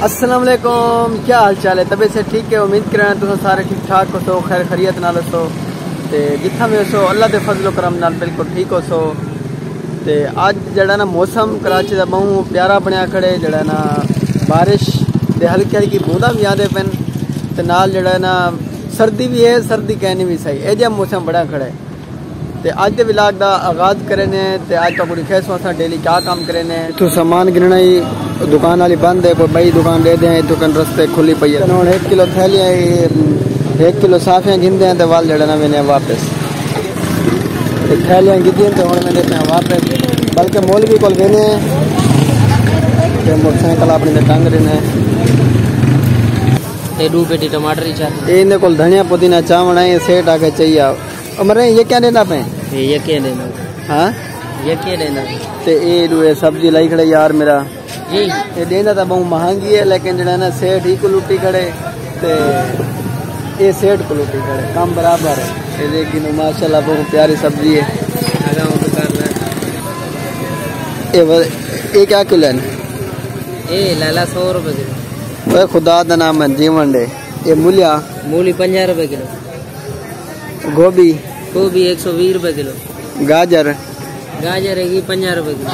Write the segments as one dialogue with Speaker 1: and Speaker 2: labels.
Speaker 1: अस्सलाम वालेकुम, क्या हाल चाल है? तबीयत से ठीक है? उम्मीद करना तुम सारे ठीक ठाक हो सो, खैर खरीयत नाल सो ते जिथा भी सो अल्लाह के फजलो करम नाल बिल्कुल ठीक हो सो। ते अज जड़ा ना मौसम कराची का बहु प्यारा बनया खड़े, जड़ा ना बारिश दे हल्की हल्की बूंदा भी आते पेन ते नाल जड़ा ना सर्दी भी है, सर्दी कहनी भी सही ए जहा मौसम बड़ा खड़ा है। ते अज के विलाग का आगाज करे ने ते अज तो पूरी खैसों अस डेली क्या काम करे ने। इतों सामान गिनना ही दुकान वाली बंद है, कोई बई दुकान दे दें, इतों कन रस्ते खुली पई है। हुण 1 किलो थैलियां 1 किलो साफियां गिनते हैं तो वाल जड़ा ना मैंने वापस थैलियां गिदियां तो हुण मैंने पे वापस, बल्कि मौलवी कोल वेने ते मोटरसाइकिल अपनी ते टंग रहे
Speaker 2: ते 2 पेटी टमाटर ही चाह
Speaker 1: इन्हें कोल धनिया पुदीना चावल है सेठ आके चाहिए। मरे ये क्या देना पे?
Speaker 2: ये क्या देना?
Speaker 1: हाँ
Speaker 2: ये क्या देना?
Speaker 1: ते ये सब्जी लाई खड़े यार मेरा
Speaker 2: जी
Speaker 1: ये देना तो बहुत महंगी है, लेकिन जड़ा ना सेठ ही को लुटी खड़े ते ये सेठ को लुटी खड़े काम बराबर है। लेकिन माशाल्लाह बहुत प्यारी सब्जी है। ये क्या किलो है?
Speaker 2: ये लाला 100 रुपए किलो।
Speaker 1: वह खुदा का नाम है जीवन डे। ये मूलिया
Speaker 2: मूली 50 रुपए किलो।
Speaker 1: गोभी
Speaker 2: गोभी 120 रुपए किलो।
Speaker 1: गाजर
Speaker 2: गाजर है 50 रुपए किलो।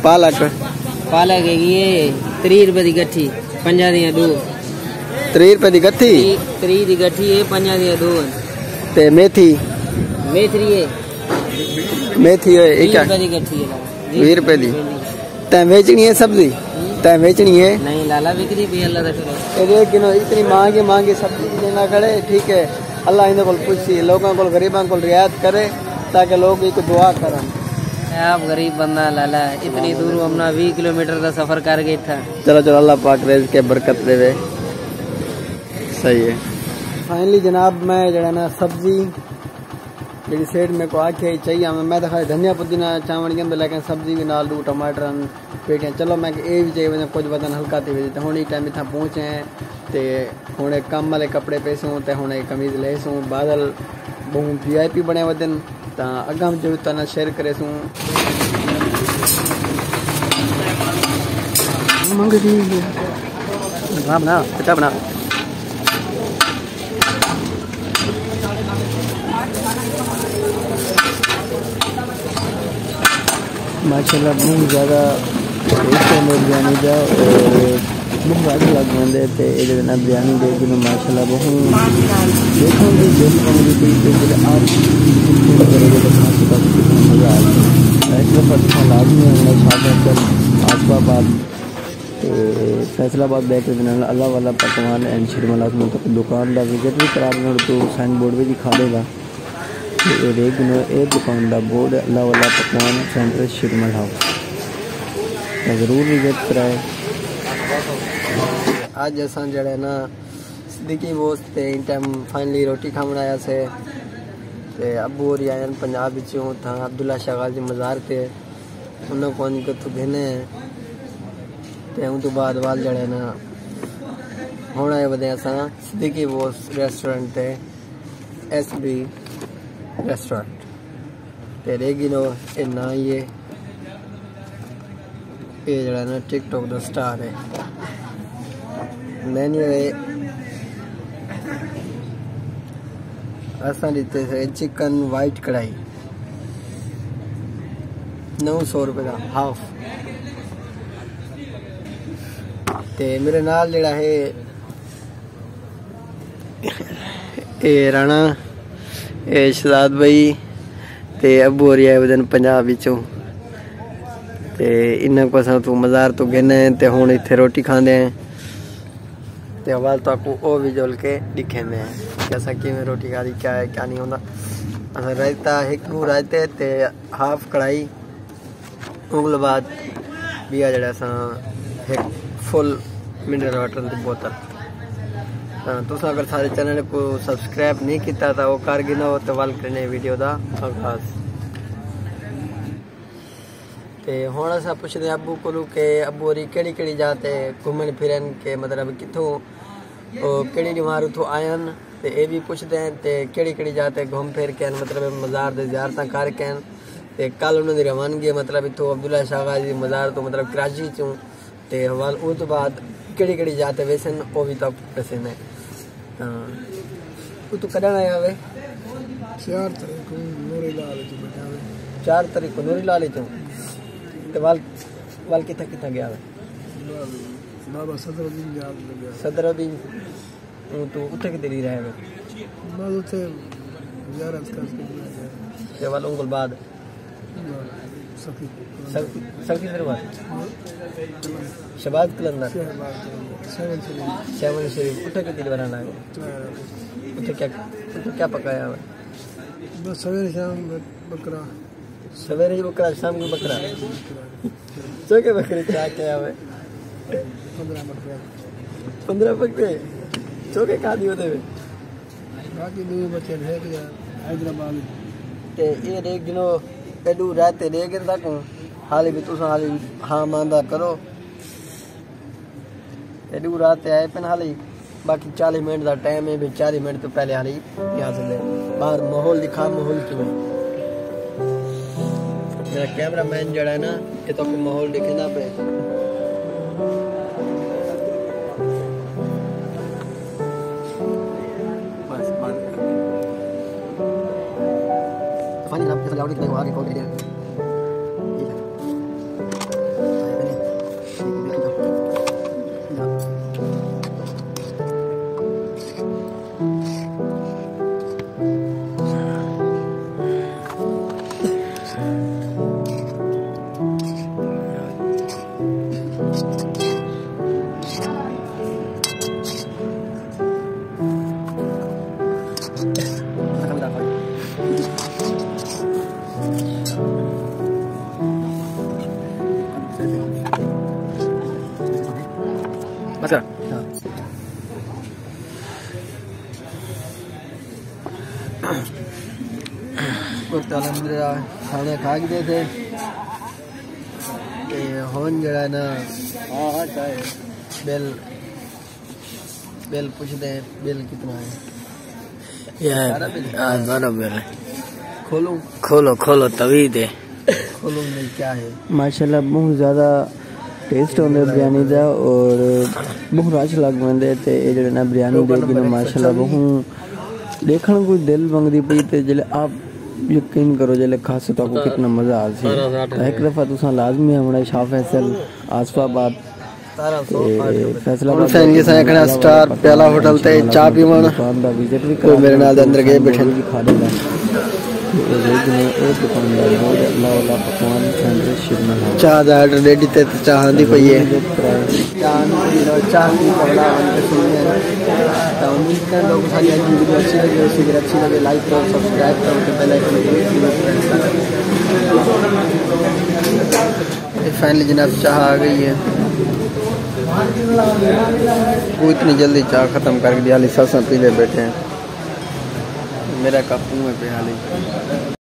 Speaker 1: पालक
Speaker 2: पालक है ये 30 रुपए की गट्ठी 50 दियां 2।
Speaker 1: 30 रुपए की गट्ठी
Speaker 2: 30 की गट्ठी है 50 दियां 2।
Speaker 1: ते मेथी
Speaker 2: मेथी है
Speaker 1: मेथी है
Speaker 2: 20 रुपए की गट्ठी है।
Speaker 1: 20 रुपए की तै बेचनी है सब्जी? तै बेचनी है?
Speaker 2: नहीं लाला बिक्री भी अल्लाह
Speaker 1: ये किनो इतनी महंगी महंगी सब्जी देना खड़े। ठीक है, अल्लाह इन को पूछी लोगों को गरीबों को रियायत करे ताकि लोग एक दुआ करन।
Speaker 2: आप गरीब बंदा लाला इतनी दूर हमने 20 किलोमीटर का सफर कर गए था।
Speaker 1: चलो चलो अल्लाह पाक रेज़ के बरकत देवे। सही है। फाइनली जनाब मैं जड़ा ना सब्जी जी सेठ मेरे को आखे चाहिए मैं तो खाली धनिया पुदीना चावल के अंदर, लेकिन सब्जी भी नाल 2 टमाटर पेटियां। चलो मैं ये भी चाहिए कुछ बदन हल्का थी वजह हूँ टाइम इतना पहुँचे हैं तो हूँ कम वाले कपड़े पेसूँ तो हूँ कमीज लेसूँ बादल बहुत VIP बने वदन तो अगम जो तना शेयर करेसूँ। बना बेटा बना माशाल्लाह बहुत ज़्यादा बिरयानी जा और बहुत अच्छी लग रहे थे ये ना बिरयानी देगी मैं माशाल्लाह बहुत देखो आप मज़ा आ लाजमी है आसपाबाद फैसलाबाद बैठ अल्लाह वाला पकवान एंड शिरमला दुकान का विजिट भी करा तो साइन बोर्ड भी दिखा देगा। एक दुकान का बोर्ड अल्लाह वाला पकवान सेंटर शिरमल हाउस जरूर विजिट कराए। आज असा जड़ा ना सिद्दीकी बोस्त इन टाइम फाइनली रोटी खावन आया से ते अबू और आयन पंजाब विचों था अब्दुल्ला शाह गाजी मज़ार ते उन्होंने कौन को तो घेने ते उन तो बाद वाल जड़ा ना हुण आए वदे असा सिद्दीकी बोस्त रेस्टोरेंट ते SB रेस्टोरेंट ते रेगिनो ए ना ये जड़ा ना टिकटॉक दा स्टार है। मेन्यू है असा दीते से चिकन वाइट कढ़ाई 900 रुपए का हाफ। ते मेरे नाल जड़ा है ए राणा ए शहजाद भाई ते अबू और आए वदन पंजाब विचों ते इन्ना को असा तू मज़ार तो गिने ते हुण इत्थे रोटी खांदे हैं ते अवाल तो आपको ओ भी जोल के दिखे में कैसा कि में रोटी खा दी क्या है क्या नहीं होता। असा रायता एक रायते ते हाफ कढ़ाई उगल बाद बिया जड़ा असा एक फुल मिनरल वाटर की बोतल। तुस अगर सारे चैनल को सब्सक्राइब नहीं किया तो वो कर गिना हो तो वाल करने वीडियो का आगाज। ते हुण असां पुछदे अबू कोलू के अबू होरी केड़ी केड़ी जाते घूमन फिरन के मतलब किथों केड़ी बीमार उथों आयन ते ये भी पुछदे हैं ते केड़ी केड़ी जाते घूम फिर के मतलब मज़ार दे ज़ियारतां कर के ते कल उन्होंने रवानगी मतलब इतों अब्दुल्ला शाह गाजी मज़ार तो मतलब कराची चों ते हवाल उस तो बाद केड़ी जाते वैसे वो भी तो पैसे ने तू कदण आया वे
Speaker 3: 4 तारीख को नूरी लाल च बैठावे
Speaker 1: 4 तारीख को नूरी लाल चो ते वाल किथा गया वे
Speaker 3: बाबा सदरुद्दीन याद लगे
Speaker 1: सदरुद्दीन तू उठे के दिल्ली रहे वे
Speaker 3: बाद उते यारत का
Speaker 1: ते वाल उंगल बाद सखी दरबार शबाज कलंदर 7 शरीफ उठे के दिल बनाना है उठे क्या पकाया है
Speaker 3: बस सवेरे शाम बकरा
Speaker 1: सवेरे बकरा शाम को बकरा चोके बकरे क्या है 15 बकरे चोके खा दियो दे
Speaker 3: बाकी दो बच्चे रह गया हैदराबाद
Speaker 1: ते ये देख दिनो एडू राते देख तक हाली भी तुसा हाली हां मांदा करो एडू राते आए पेन हाली बाकी 40 मिनट का टाइम है भी 40 मिनट तो पहले हाली यहाँ से ले बाहर माहौल दिखा माहौल क्यों मेरा कैमरा मैन जड़ा है ना ये तो माहौल दिखेना पे बस बंद कर फानी नाम के सजावट के आगे कॉल एरिया अच्छा खाने खा गए थे होन जरा ना बिल पूछते हैं बिल कितना है
Speaker 2: यार बिल खोलो तभी दे
Speaker 1: खोलो नहीं क्या है
Speaker 2: माशाल्लाह बहुत ज़्यादा टेस्ट होंदे बिरयानी दा और बहुत रच लग वंदे ते ए जेड़े ना बिरयानी देगी ना माशाल्लाह बहुत देखण को दिल मंगदी पई ते जले आप यकीन करो जले खास तो आपको कितना मजा आ सी एक दफा तुसा लाजमी हमरा शाह फैसल आसफाबाद फैसलाबाद
Speaker 1: संगी से एकड़ा स्टार पहला होटल ते चाय पीवण
Speaker 2: दुकान दा विजिट भी
Speaker 1: कोई मेरे नाल अंदर गए बैठे
Speaker 2: खा लेगा दुकानदार अल्लाह पकवान चाह दा ऑर्डर रेडी ते चाह दी पई है
Speaker 1: चाह की कवड़ा तो उम्मीद कर लोग सारी वीडियो अच्छी लगे लाइक करो सब्सक्राइब करो तो बेल आइकन फाइनली जनाब चाह आ गई है वो इतनी जल्दी चाह खत्म करके दिया हाली सासा पीले बैठे हैं मेरा कप मुँह पे हाली